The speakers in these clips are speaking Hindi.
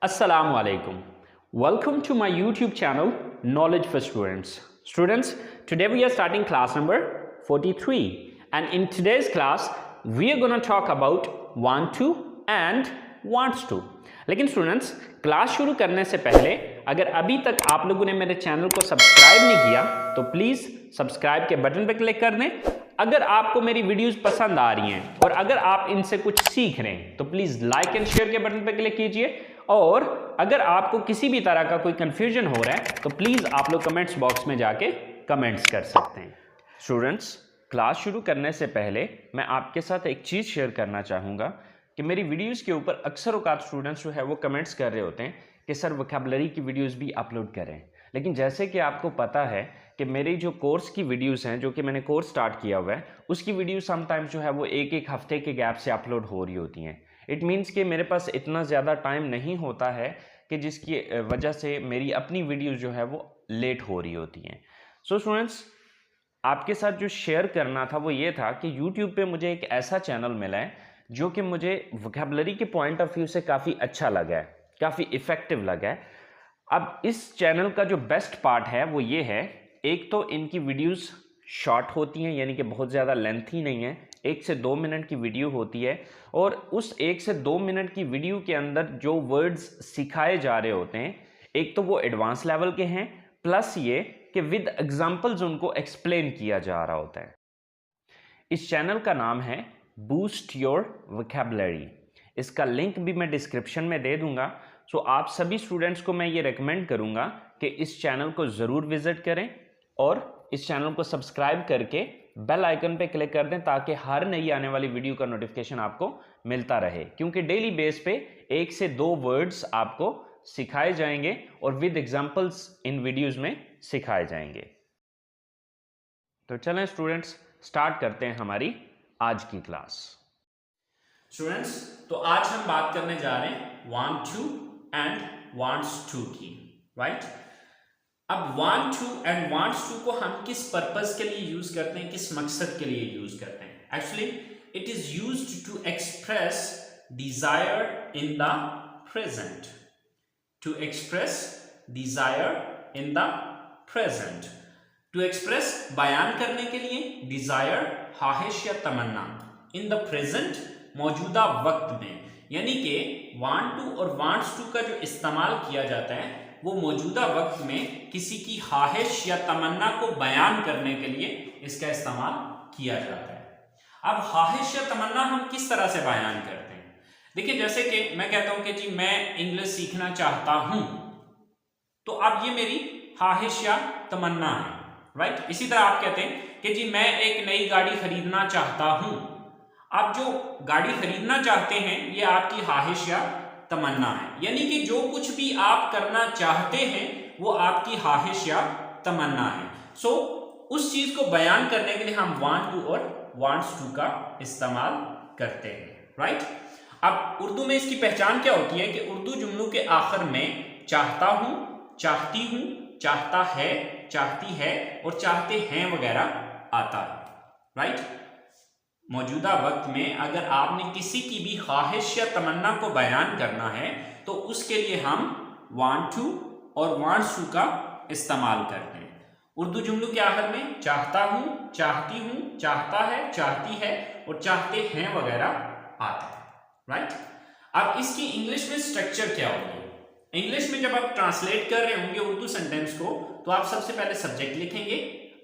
Aslam-O-Alaikum. Welcome to my YouTube channel, Knowledge for Students. Students, today we are starting class number 43. And in today's class, we are going to talk about want to and wants to. लेकिन स्टूडेंट्स, क्लास शुरू करने से पहले अगर अभी तक आप लोगों ने मेरे चैनल को सब्सक्राइब नहीं किया तो प्लीज़ सब्सक्राइब के बटन पर क्लिक कर दें। अगर आपको मेरी वीडियोस पसंद आ रही हैं और अगर आप इनसे कुछ सीख रहे हैं तो प्लीज़ लाइक एंड शेयर के बटन पर क्लिक कीजिए। और अगर आपको किसी भी तरह का कोई कंफ्यूजन हो रहा है तो प्लीज़ आप लोग कमेंट्स बॉक्स में जाके कमेंट्स कर सकते हैं। स्टूडेंट्स, क्लास शुरू करने से पहले मैं आपके साथ एक चीज़ शेयर करना चाहूँगा कि मेरी वीडियोस के ऊपर अक्सर औकात स्टूडेंट्स जो है वो कमेंट्स कर रहे होते हैं कि सर वोकैबुलरी की वीडियोस भी अपलोड करें। लेकिन जैसे कि आपको पता है कि मेरी जो कोर्स की वीडियोस हैं, जो कि मैंने कोर्स स्टार्ट किया हुआ है, उसकी वीडियो समटाइम्स जो है वो एक हफ्ते के गैप से अपलोड हो रही होती हैं। इट मीन्स कि मेरे पास इतना ज़्यादा टाइम नहीं होता है कि जिसकी वजह से मेरी अपनी वीडियोज़ जो है वो लेट हो रही होती हैं। सो स्टूडेंट्स, आपके साथ जो शेयर करना था वो ये था कि यूट्यूब पे मुझे एक ऐसा चैनल मिला है जो कि मुझे वोकैबुलरी के पॉइंट ऑफ व्यू से काफ़ी अच्छा लगा है, काफ़ी इफ़ेक्टिव लगा है। अब इस चैनल का जो बेस्ट पार्ट है वो ये है, एक तो इनकी वीडियोस शॉर्ट होती हैं, यानी कि बहुत ज़्यादा लेंथी नहीं है, 1 से 2 मिनट की वीडियो होती है और उस 1 से 2 मिनट की वीडियो के अंदर जो वर्ड्स सिखाए जा रहे होते हैं, एक तो वो एडवांस लेवल के हैं, प्लस ये कि विद एग्जांपल्स उनको एक्सप्लेन किया जा रहा होता है। इस चैनल का नाम है बूस्ट योर वोकैबुलरी। इसका लिंक भी मैं डिस्क्रिप्शन में दे दूंगा। सो आप सभी स्टूडेंट्स को मैं ये रेकमेंड करूंगा कि इस चैनल को ज़रूर विजिट करें और इस चैनल को सब्सक्राइब करके बेल आइकन पे क्लिक कर दें ताकि हर नई आने वाली वीडियो का नोटिफिकेशन आपको मिलता रहे, क्योंकि डेली बेस पे 1 से 2 वर्ड्स आपको सिखाए जाएंगे और विद एग्जांपल्स इन वीडियोस में सिखाए जाएंगे। तो चलें स्टूडेंट्स, स्टार्ट करते हैं हमारी आज की क्लास। स्टूडेंट्स, तो आज हम बात करने जा रहे हैं want to and wants to की, राइट? अब want to and wants to को हम किस पर्पस के लिए यूज करते हैं, किस मकसद के लिए यूज करते हैं? Actually it is used to express desire in the present, to express desire in the present, to express बयान करने के लिए, डिजायर ख्वाहिश या तमन्ना, इन द प्रेजेंट मौजूदा वक्त में। यानी कि वांट टू और वांट्स टू का जो इस्तेमाल किया जाता है वो मौजूदा वक्त में किसी की ख्वाहिश या तमन्ना को बयान करने के लिए इसका इस्तेमाल किया जाता है। अब ख्वाहिश या तमन्ना हम किस तरह से बयान करते हैं? देखिए, जैसे कि मैं कहता हूं कि जी मैं इंग्लिश सीखना चाहता हूं, तो अब ये मेरी ख्वाहिश या तमन्ना है, राइट? इसी तरह आप कहते हैं कि जी मैं एक नई गाड़ी खरीदना चाहता हूं। आप जो गाड़ी खरीदना चाहते हैं ये आपकी ख्वाहिश या तमन्ना है, यानी कि जो कुछ भी आप करना चाहते हैं वो आपकी ख्वाहिश या तमन्ना है। सो उस चीज को बयान करने के लिए हम वांट टू और वांट्स टू का इस्तेमाल करते हैं, राइट? अब उर्दू में इसकी पहचान क्या होती है कि उर्दू जुमलों के आखिर में चाहता हूं, चाहती हूं, चाहता है, चाहती है और चाहते हैं वगैरह आता है, राइट? मौजूदा वक्त में अगर आपने किसी की भी ख्वाहिश या तमन्ना को बयान करना है तो उसके लिए हम वांट टू और वांट्स टू का इस्तेमाल करते हैं। उर्दू जुमलों के आखिर में चाहता हूं, चाहती हूं, चाहता है, चाहती है और चाहते हैं वगैरह आता है, राइट? अब इसकी इंग्लिश में स्ट्रक्चर क्या होगी? इंग्लिश में जब आप ट्रांसलेट कर रहे होंगे उर्दू सेंटेंस को तो आप सबसे पहले सब्जेक्ट लिखेंगे,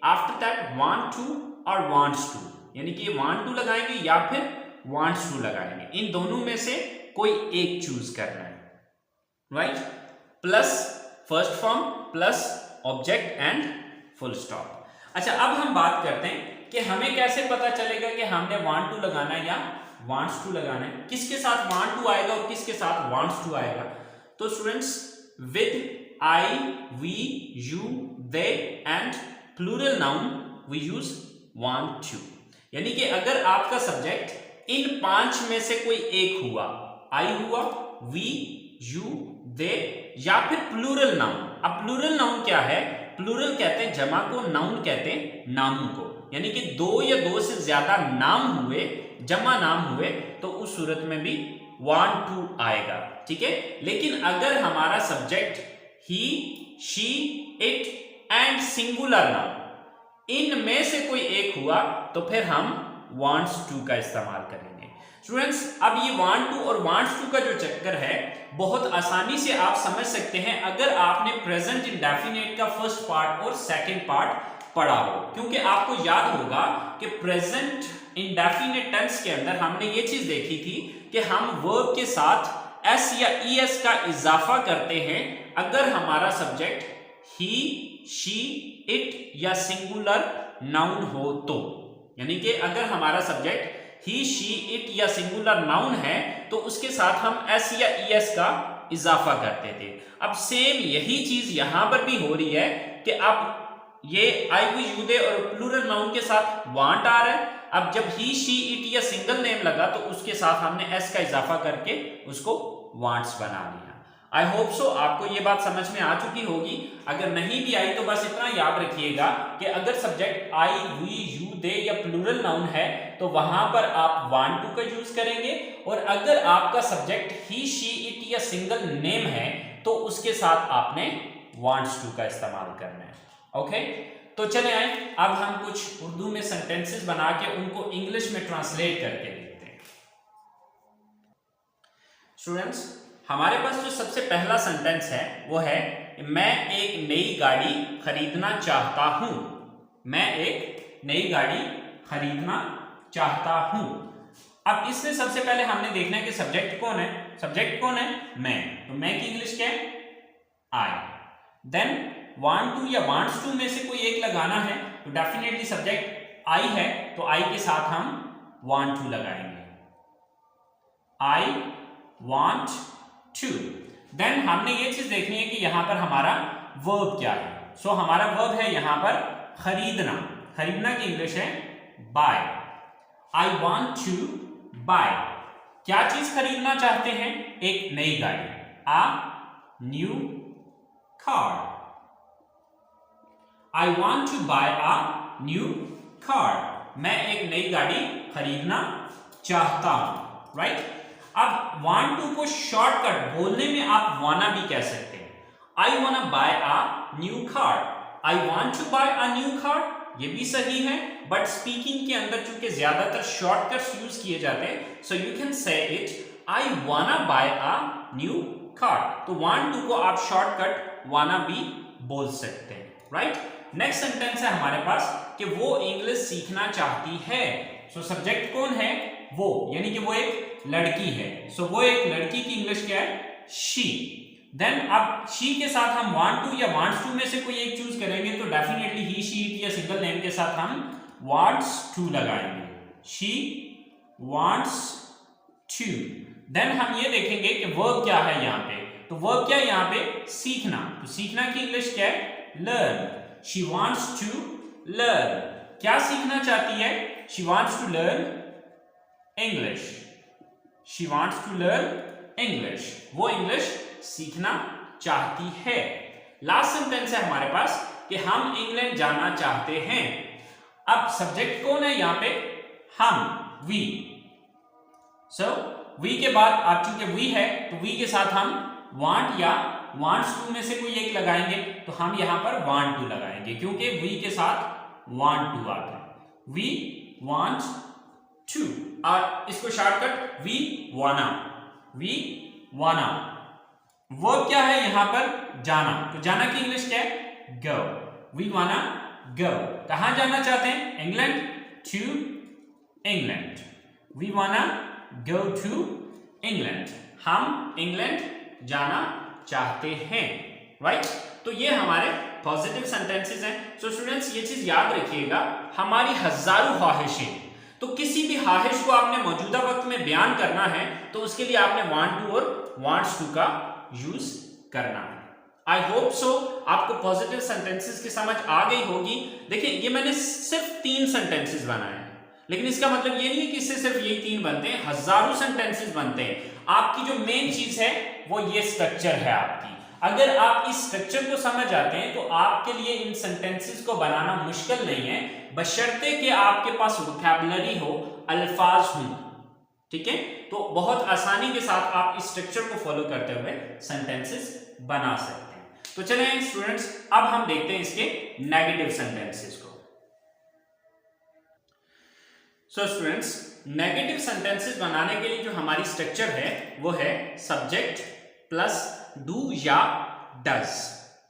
आफ्टर दैट वांट टू और वांट्स टू, यानी कि वांट टू लगाएंगे या फिर वांट्स टू लगाएंगे। इन दोनों में से कोई एक चूज करना है, right? Plus first form plus object and full stop. अच्छा, अब हम बात करते हैं कि हमें कैसे पता चलेगा कि हमने वांट टू लगाना है या वांट्स टू लगाना है, किसके साथ वांट टू आएगा और किसके साथ वांट्स टू आएगा? तो students, with I, we, you, they and plural noun we use want to. यानी कि अगर आपका सब्जेक्ट इन 5 में से कोई एक हुआ, आई हुआ, वी, यू, दे या फिर प्लूरल नाउन। अब प्लूरल नाउन क्या है? प्लूरल कहते हैं जमा को, नाउन कहते हैं नाम को। यानी कि 2 या 2 से ज्यादा नाम हुए, जमा नाम हुए, तो उस सूरत में भी want to आएगा, ठीक है। लेकिन अगर हमारा subject he, she, it and singular noun इनमें से कोई एक हुआ तो फिर हम wants to का इस्तेमाल करेंगे। स्टूडेंट्स, अब ये want to और wants to का जो चक्कर है बहुत आसानी से आप समझ सकते हैं अगर आपने प्रेजेंट इंडेफिनिट का फर्स्ट पार्ट और सेकंड पार्ट पढ़ा हो, क्योंकि आपको याद होगा कि प्रेजेंट इंडेफिनिट टेंस के अंदर हमने ये चीज देखी थी कि हम वर्ब के साथ एस या ईएस का इजाफा करते हैं अगर हमारा सब्जेक्ट ही, शी, इट या सिंगुलर नाउन हो तो। यानी कि अगर हमारा सब्जेक्ट ही, शी, इट या सिंगुलर नाउन है तो उसके साथ हम एस या ईएस का इजाफा करते थे। अब सेम यही चीज यहां पर भी हो रही है कि अब ये आई, वी, यू, दे और प्लूरल नाउन के साथ वांट आ रहा है। अब जब ही, शी, इट या सिंगल नेम लगा तो उसके साथ हमने एस का इजाफा करके उसको वांट्स बना लिया। आई होप सो आपको ये बात समझ में आ चुकी होगी। अगर नहीं भी आई तो बस इतना याद रखिएगा कि अगर subject I, we, you, they या प्लूरल नाउन है तो वहां पर आप वांट टू का यूज करेंगे, और अगर आपका सब्जेक्ट ही, शी, इट या सिंगल नेम है तो उसके साथ आपने वांट्स टू का इस्तेमाल करना है। ओके, तो चले आए अब हम कुछ उर्दू में सेंटेंसेस बना के उनको इंग्लिश में ट्रांसलेट करके देखते हैं। स्टूडेंट्स, हमारे पास जो सबसे पहला सेंटेंस है वो है मैं एक नई गाड़ी खरीदना चाहता हूं। मैं एक नई गाड़ी खरीदना चाहता हूं। अब इसमें सबसे पहले हमने देखना है कि सब्जेक्ट कौन है। सब्जेक्ट कौन है? मैं। तो मैं की इंग्लिश क्या है? आई। देन want to या wants to में से कोई एक लगाना है तो डेफिनेटली सब्जेक्ट आई है तो आई के साथ हम want to लगाएंगे। I want to। देन हमने ये चीज देखनी है कि यहां पर हमारा वर्ब क्या है। सो हमारा वर्ब है यहां पर खरीदना। खरीदना की इंग्लिश है buy। I want to buy। क्या चीज खरीदना चाहते हैं? एक नई गाड़ी। A new car। I want to buy a new car। मैं एक नई गाड़ी खरीदना चाहता हूं। राइट? अब want to को शॉर्टकट बोलने में आप wanna भी कह सकते हैं। I wanna buy a new car। I want to buy a new car ये भी सही है, बट स्पीकिंग के अंदर चूंकि ज्यादातर शॉर्टकट्स यूज किए जाते हैं so you can say it I wanna buy a new car। तो want to को आप शॉर्टकट wanna भी बोल सकते हैं। राइट? नेक्स्ट सेंटेंस है हमारे पास कि वो इंग्लिश सीखना चाहती है। सो सब्जेक्ट कौन है? वो, यानी कि वो एक लड़की है। सो वो एक लड़की की इंग्लिश क्या है? शी। देन अब शी के साथ हम वांट टू या वांट्स टू में से कोई एक चूज करेंगे तो डेफिनेटली ही, शी, इट या सिंगल नेम के साथ हम वांट्स टू लगाएंगे। She wants to. देन हम ये देखेंगे कि वर्ब क्या है यहाँ पे। तो वर्ब क्या है यहाँ पे? सीखना। तो सीखना की इंग्लिश क्या है? Learn. She wants to learn। क्या सीखना चाहती है? She wants to learn English। She wants to learn English। वो इंग्लिश सीखना चाहती है। लास्ट सेंटेंस है हमारे पास कि हम इंग्लैंड जाना चाहते हैं। अब सब्जेक्ट कौन है यहाँ पे? हम, we। सो we के बाद आप चूंकि we है तो we के साथ हम want या wants to में से कोई एक लगाएंगे तो हम यहां पर want to लगाएंगे क्योंकि we के साथ want to आता है। we want to। और इसको shortcut we wanna। we wanna। Verb क्या है यहां पर? जाना। तो जाना की इंग्लिश क्या है? go। we wanna go। कहां जाना चाहते हैं? England. to England. we wanna go to England. हम इंग्लैंड जाना चाहते हैं। राइट? तो ये हमारे पॉजिटिव सेंटेंसेस हैं। सो स्टूडेंट्स ये चीज याद रखिएगा, हमारी हजारों ख्वाहिशें, तो किसी भी ख्वाहिश को आपने मौजूदा वक्त में बयान करना है तो उसके लिए आपने वांट टू और वांट्स टू का यूज करना है। आई होप सो आपको पॉजिटिव सेंटेंसेस की समझ आ गई होगी। देखिए ये मैंने सिर्फ 3 सेंटेंसेस बनाए हैं, लेकिन इसका मतलब ये नहीं है कि इससे सिर्फ यही 3 बनते हैं, हजारों सेंटेंसेस बनते हैं। आपकी जो मेन चीज है वो ये स्ट्रक्चर है आपकी। अगर आप इस स्ट्रक्चर को समझ आते हैं तो आपके लिए इन सेंटेंसेस को बनाना मुश्किल नहीं है, बशर्ते कि आपके पास वोकैबुलरी हो, अल्फाज हों। ठीक है, तो बहुत आसानी के साथ आप इस स्ट्रक्चर को फॉलो करते हुए सेंटेंसेस बना सकते हैं। तो चलें स्टूडेंट्स, अब हम देखते हैं इसके नेगेटिव सेंटेंसेस को। सो स्टूडेंट्स, नेगेटिव सेंटेंसेस बनाने के लिए जो हमारी स्ट्रक्चर है वो है सब्जेक्ट प्लस डू या does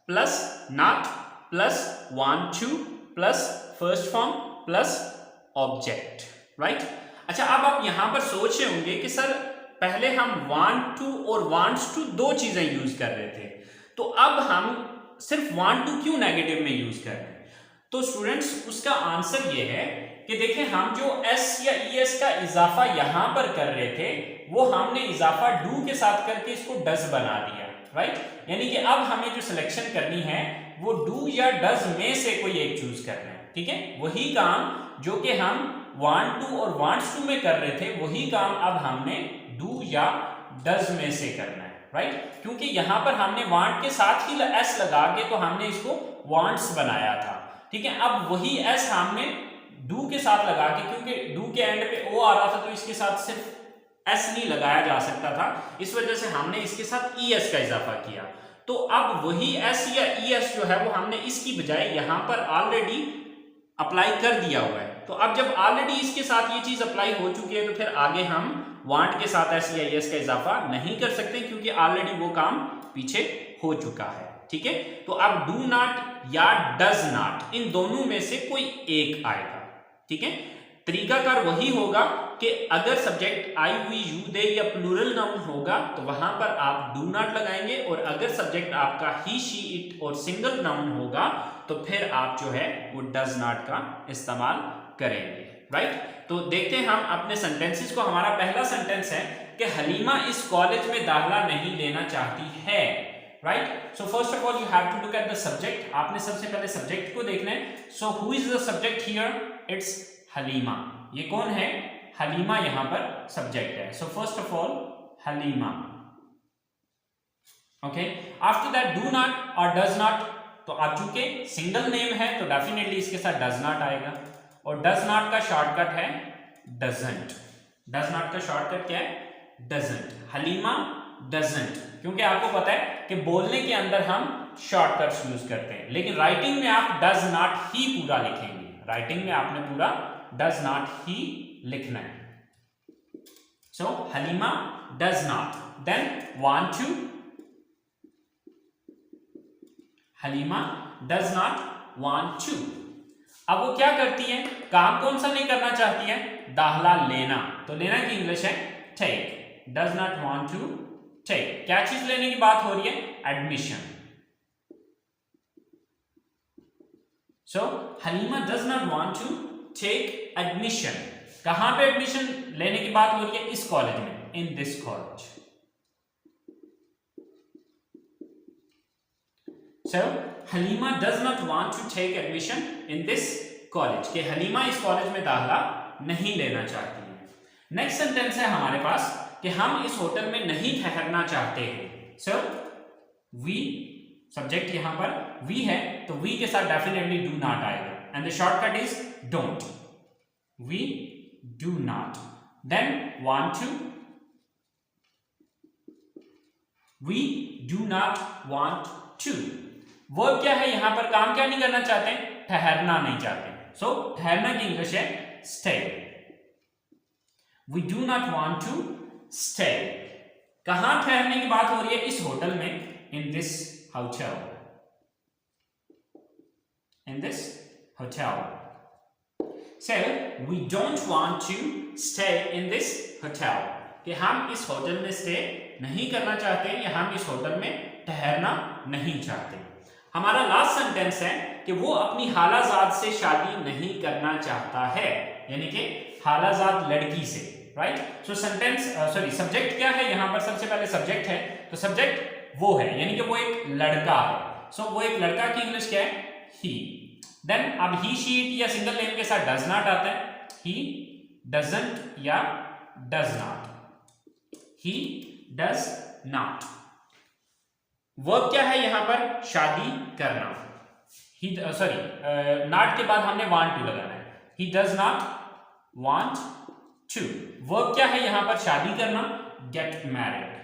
plus not plus want two plus first form plus object, right. अच्छा, अब आप यहां पर सोच रहे होंगे कि सर पहले हम वांट टू और वांट्स टू दो चीजें यूज कर रहे थे, तो अब हम सिर्फ वांट टू क्यों नेगेटिव में यूज कर रहे हैं? तो स्टूडेंट्स, उसका आंसर ये है कि देखिए, हम जो एस या ईएस का इजाफा यहां पर कर रहे थे वो हमने इजाफा डू के साथ करके इसको डज बना दिया, राइट। यानी कि अब हमें जो सिलेक्शन करनी है वो डू या डज में से कोई एक चूज करना है, ठीक है। वही काम जो कि हम वांट टू और वांट्स टू में कर रहे थे वही काम अब हमने डू या डज में से करना है, राइट। क्योंकि यहां पर हमने वांट के साथ ही एस लगा के तो हमने इसको वांट्स बनाया था, ठीक है। अब वही एस हमने डू के साथ लगा के, क्योंकि डू के एंड पे ओ आ रहा था तो इसके साथ सिर्फ एस नहीं लगाया जा सकता था, इस वजह से हमने इसके साथ ईएस का इजाफा किया। तो अब वही एस या ईएस जो है वो हमने इसकी बजाय यहां पर ऑलरेडी अप्लाई कर दिया हुआ है। तो अब जब ऑलरेडी इसके साथ ये चीज अप्लाई हो चुकी है तो फिर आगे हम वांट के साथ एस या ईएस का इजाफा नहीं कर सकते, क्योंकि ऑलरेडी वो काम पीछे हो चुका है, ठीक है। तो अब डू नॉट या डज नॉट, इन दोनों में से कोई एक आएगा, ठीक है। तरीकाकार वही होगा कि अगर subject I we you they या प्लूरल नाउन होगा तो वहां पर आप डू नॉट लगाएंगे, और अगर सब्जेक्ट आपका ही शी इट और सिंगल नाउन होगा तो फिर आप जो है वो डज नॉट का इस्तेमाल करेंगे, राइट। तो देखते हैं हम अपने सेंटेंसेस को। हमारा पहला सेंटेंस है कि हलीमा इस कॉलेज में दाखिला नहीं लेना चाहती है, right. So first of all you have to look at the subject. आपने सबसे पहले सब्जेक्ट को देखना है। So who is the subject here? It's Halima. ये कौन है? हलीमा यहां पर सब्जेक्ट है। So first of all Halima, okay. After that do not और डज नॉट, तो आप चूंकि सिंगल नेम है तो डेफिनेटली इसके साथ डज नॉट आएगा, और डज नॉट का शॉर्टकट है डजंट। डज नॉट का शॉर्टकट क्या है? डजंट। हलीमा डजंट, क्योंकि आपको पता है कि बोलने के अंदर हम शॉर्टकट्स यूज करते हैं, लेकिन राइटिंग में आप डज नॉट ही पूरा लिखेंगे। राइटिंग में आपने पूरा डज नॉट ही लिखना है। So Halima does not, then want to, Halima does not want to. अब वो क्या करती है? काम कौन सा नहीं करना चाहती है? दाखिला लेना। तो लेना की इंग्लिश है take. Does not want to take. क्या चीज लेने की बात हो रही है? Admission. So Halima does not want to take admission. कहां पे एडमिशन लेने की बात हो रही है? इस कॉलेज में, in this college. So Halima does not want to take admission in this college, कि हलीमा इस कॉलेज में दाखिला नहीं लेना चाहती है। नेक्स्ट सेंटेंस है हमारे पास कि हम इस होटल में नहीं ठहरना चाहते हैं। So we, सब्जेक्ट यहां पर we है तो we के साथ डेफिनेटली do not आएगा, and the shortcut is don't. We do not. Then want to, we do not want to. Verb क्या है यहां पर? काम क्या नहीं करना चाहते? ठहरना नहीं चाहते। सो ठहरना की इंग्लिश है stay. We do not want to stay. कहां ठहरने की बात हो रही है? इस होटल में, in this hotel, in this hotel. So we don't want to stay in this hotel, कि हम इस होटल में स्टे नहीं करना चाहते या हम इस होटल में ठहरना नहीं चाहते। हमारा लास्ट सेंटेंस है कि वो अपनी हालाजाद से शादी नहीं करना चाहता है, यानी कि हालाजाद लड़की से, राइट। सो सेंटेंस सब्जेक्ट क्या है यहां पर? सबसे पहले सब्जेक्ट है, तो सब्जेक्ट वो है, यानी कि वो एक लड़का है। सो वो एक लड़का की इंग्लिश क्या है? ही। देन अब ही शी इट या सिंगल नेम के साथ डज नॉट आता है। ही डजंट या does not, he does not. Verb क्या है यहां पर? शादी करना। ही नॉट के बाद हमने वांट टू लगाना है। He does not want to. Verb क्या है यहां पर शादी करना, गेट मैरिड।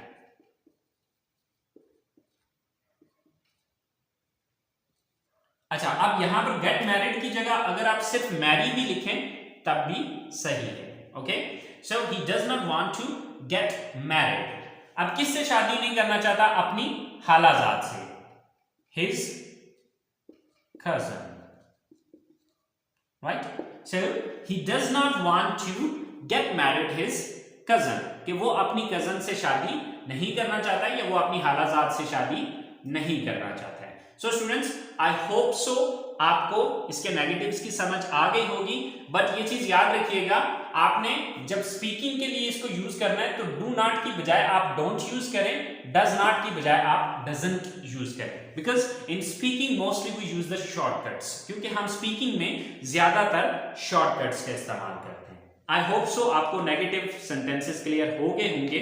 अच्छा, अब यहां पर गेट मैरिड की जगह अगर आप सिर्फ मैरी भी लिखें तब भी सही है। Okay, so he does not want to get married. अब किससे शादी नहीं करना चाहता? अपनी खालाजाद से, his cousin, right? So he does not want to get married his cousin, कि वो अपनी कजन से शादी नहीं करना चाहता है या वो अपनी खालाजाद से शादी नहीं करना चाहता है। So students, I hope so आपको इसके नेगेटिव्स की समझ आ गई होगी, बट ये चीज याद रखिएगा, आपने जब स्पीकिंग के लिए इसको यूज करना है तो डू नॉट की बजाय आप डोंट यूज करें, डज नॉट की बजाय आप डजंट यूज करें, because in speaking mostly we use the shortcuts, क्योंकि हम स्पीकिंग में ज्यादातर शॉर्टकट्स का इस्तेमाल करते हैं। आई होप सो आपको नेगेटिव सेंटेंसेस क्लियर हो गए होंगे।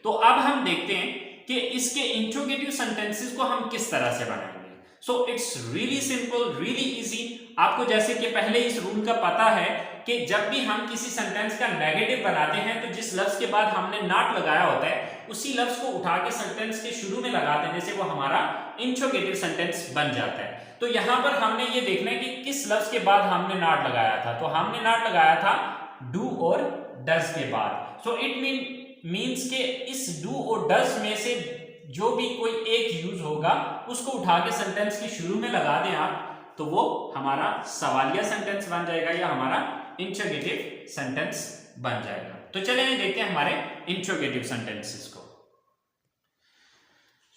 तो अब हम देखते हैं कि इसके इंट्रोगेटिव सेंटेंसेस को हम किस तरह से बनाएंगे। So it's really simple, really easy. आपको जैसे कि पहले इस रूल का पता है कि जब भी हम किसी सेंटेंस का नेगेटिव बनाते हैं तो जिस लफ्ज के बाद हमने नॉट लगाया होता है उसी लफ्ज को उठा के सेंटेंस के शुरू में लगा देने से वो हमारा इंट्रोगेटिव सेंटेंस बन जाता है। तो यहां पर हमने ये देखना है कि किस लफ्ज के बाद हमने नॉट लगाया था। तो हमने नॉट लगाया था डू और डज के बाद। सो इट मीन्स के इस डू और डज में से जो भी कोई एक यूज होगा उसको उठा के सेंटेंस के शुरू में लगा दें आप, तो वो हमारा सवालिया सेंटेंस बन जाएगा या हमारा इंट्रोगेटिव सेंटेंस बन जाएगा। तो चलिए देखते हैं हमारे इंट्रोगेटिव सेंटेंसेस को।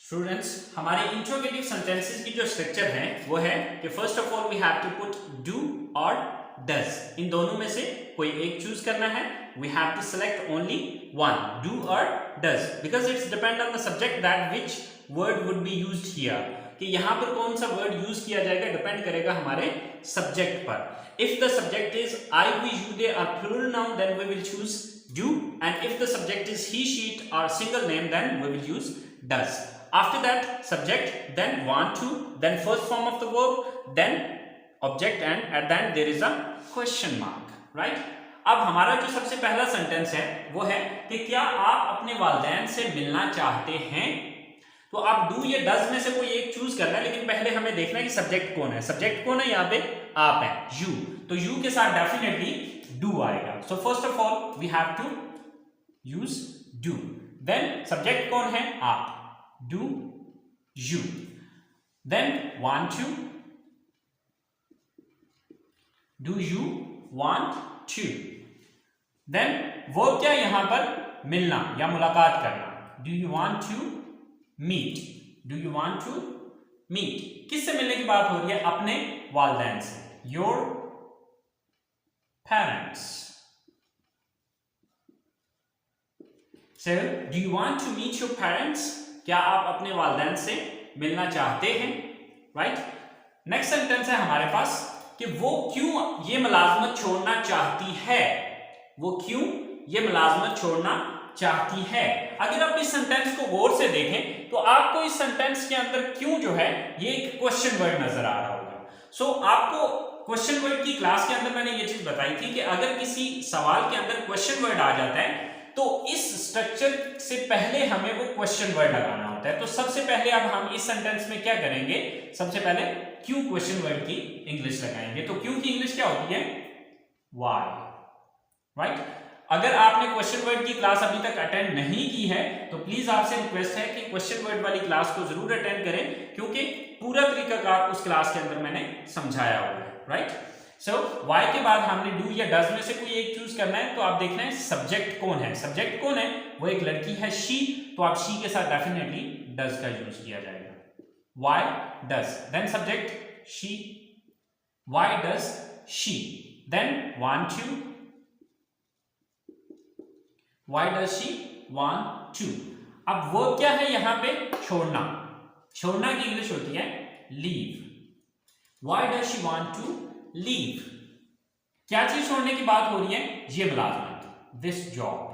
स्टूडेंट्स, हमारे इंट्रोगेटिव सेंटेंसेस की जो स्ट्रक्चर है वो है कि first of all we have to put do और डज, इन दोनों में से कोई एक चूज करना है। we have to select only one, do or does, because it's depend on the subject that which word would be used here, कि यहाँ पर कौन सा वर्ड यूज किया जाएगा डिपेंड करेगा हमारे सब्जेक्ट पर। if the subject is I, we, you, they or plural noun, then we will choose do, and if the subject is he, she, it or single name, then we will use does. After that, subject, then want to, then first form of the verb, then object, and at the end there is a question mark, right? अब हमारा जो सबसे पहला सेंटेंस है वो है कि क्या आप अपने वालिदैन से मिलना चाहते हैं। तो आप डू या डज में से कोई एक चूज करना है, लेकिन पहले हमें देखना है कि सब्जेक्ट कौन है। सब्जेक्ट कौन है यहाँ पे? आप है, यू। तो यू के साथ डेफिनेटली डू आएगा। So first of all we have to use do. Then subject कौन है? आप, do you. Then want to, do you want to. Then verb क्या है यहां पर? मिलना या मुलाकात करना, do you want to meet, do you want to meet. किससे मिलने की बात हो रही है? अपने वालिदैन से, your parents. So do you want to meet your parents, क्या आप अपने वालिदैन से मिलना चाहते हैं, राइट? नेक्स्ट सेंटेंस है हमारे पास कि वो क्यों ये मुलाजमत छोड़ना चाहती है, वो क्यों ये मुलाजमत छोड़ना चाहती है। अगर आप इस सेंटेंस को गौर से देखें तो आपको इस सेंटेंस के अंदर क्यों जो है ये एक क्वेश्चन वर्ड नजर आ रहा होगा। सो आपको क्वेश्चन वर्ड की क्लास के अंदर मैंने ये चीज बताई थी कि अगर किसी सवाल के अंदर क्वेश्चन वर्ड आ जाता है तो इस स्ट्रक्चर से पहले हमें वो क्वेश्चन वर्ड लगाना होता है। तो सबसे पहले अब हम इस सेंटेंस में क्या करेंगे? सबसे पहले क्यों क्वेश्चन वर्ड की इंग्लिश लगाएंगे। तो क्यों की इंग्लिश क्या होती है? Why, right? अगर आपने क्वेश्चन वर्ड की क्लास अभी तक अटेंड नहीं की है तो प्लीज आपसे रिक्वेस्ट है कि क्वेश्चन वर्ड वाली क्लास को जरूर अटेंड करें, क्योंकि पूरा तरीकाकार उस क्लास के अंदर मैंने समझाया हुआ है, राइट? सो वाई के बाद हमने डू या डज में से कोई एक चूज करना है। तो आप देखना है सब्जेक्ट कौन है। सब्जेक्ट कौन है? वो एक लड़की है, शी। तो आप शी के साथ डेफिनेटली डज का यूज किया जाएगा, why does. Then subject she, why does she. Then want to, why does she want to. अब वो क्या है यहाँ पे? छोड़ना। छोड़ना की इंग्लिश होती है leave, why does she want to leave. क्या चीज छोड़ने की बात हो रही है? ये मुलाजमत, this job.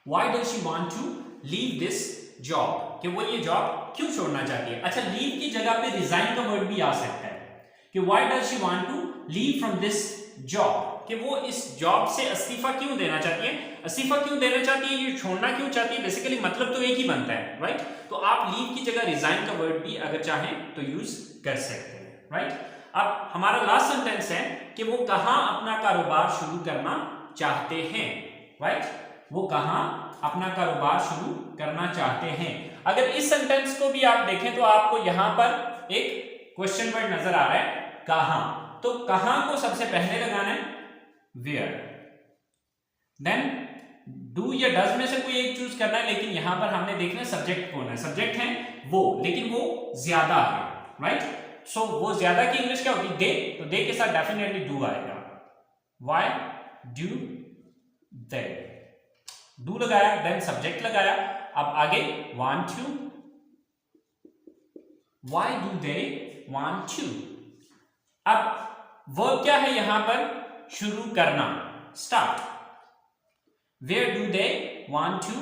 Why does she want to leave this job, कि वो ये जॉब क्यों छोड़ना चाहती है। अच्छा, लीव की जगह पे रिजाइन का वर्ड भी आ सकता है कि why does she want to leave from this job, कि वो इस जॉब से इस्तीफा क्यों देना चाहती है, इस्तीफा क्यों देना चाहती है, ये छोड़ना क्यों चाहती है, बेसिकली मतलब तो एक ही बनता है, राइट। तो आप लीव की जगह रिजाइन का वर्ड भी अगर चाहें तो यूज कर सकते हैं, राइट। अब हमारा लास्ट सेंटेंस है कि वो कहां अपना कारोबार शुरू करना चाहते हैं, राइट। वो कहां अपना कारोबार शुरू करना चाहते हैं। अगर इस सेंटेंस को भी आप देखें तो आपको यहां पर एक क्वेश्चन वर्ड नजर आ रहा है, कहां। तो कहां को सबसे पहले लगाना है, वेयर, देन डू या डज में से कोई एक चूज करना है, लेकिन यहां पर हमने देखना है सब्जेक्ट कौन है, सब्जेक्ट है वो, लेकिन वो ज्यादा है, राइट। सो वो ज्यादा की इंग्लिश क्या होगी, दे, तो दे के साथ डेफिनेटली डू आएगा, व्हाई डू दे, डू लगाया, देन सब्जेक्ट लगाया, अब आगे want to, why do they want to। अब वर्ब क्या है यहां पर, शुरू करना, start, where do they want to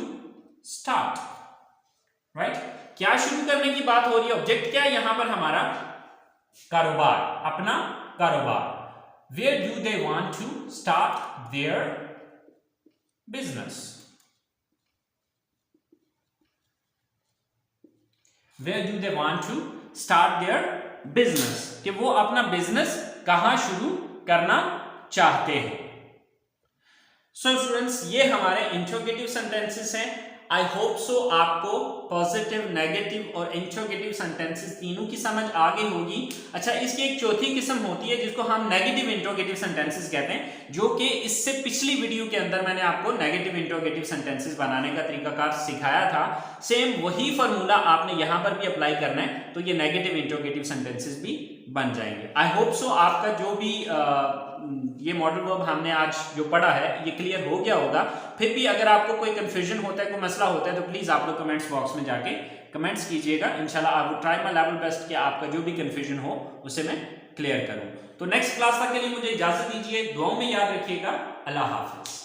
start, right। क्या शुरू करने की बात हो रही है, ऑब्जेक्ट क्या है यहां पर हमारा, कारोबार, अपना कारोबार, where do they want to start their business, where do they want to start their business, कि वो अपना बिजनेस कहां शुरू करना चाहते हैं। सो स्टूडेंट्स, ये हमारे इंट्रोगेटिव सेंटेंसेस हैं। आई होप सो आपको पॉजिटिव, नेगेटिव और इंट्रोगेटिव सेंटेंसेस तीनों की समझ आ गई होगी। अच्छा, इसकी एक चौथी किस्म होती है जिसको हम नेगेटिव इंट्रोगेटिव सेंटेंसेस कहते हैं, जो कि इससे पिछली वीडियो के अंदर मैंने आपको नेगेटिव इंट्रोगेटिव सेंटेंसेस बनाने का तरीकाकार सिखाया था। सेम वही फॉर्मूला आपने यहां पर भी अप्लाई करना है, तो ये नेगेटिव इंट्रोगेटिव सेंटेंसेस भी बन जाएंगे। आई होप सो आपका जो भी ये मॉडल वर्ब हमने आज जो पढ़ा है ये क्लियर हो गया होगा। फिर भी अगर आपको कोई कंफ्यूजन होता है, कोई मसला होता है, तो प्लीज आप लोग कमेंट्स बॉक्स में जाके कमेंट्स कीजिएगा। इंशाल्लाह I will try my level best कि आपका जो भी कंफ्यूजन हो उसे मैं क्लियर करूं। तो नेक्स्ट क्लास तक के लिए मुझे इजाजत दीजिए, दुआओं में याद रखिएगा। अल्लाह हाफिज।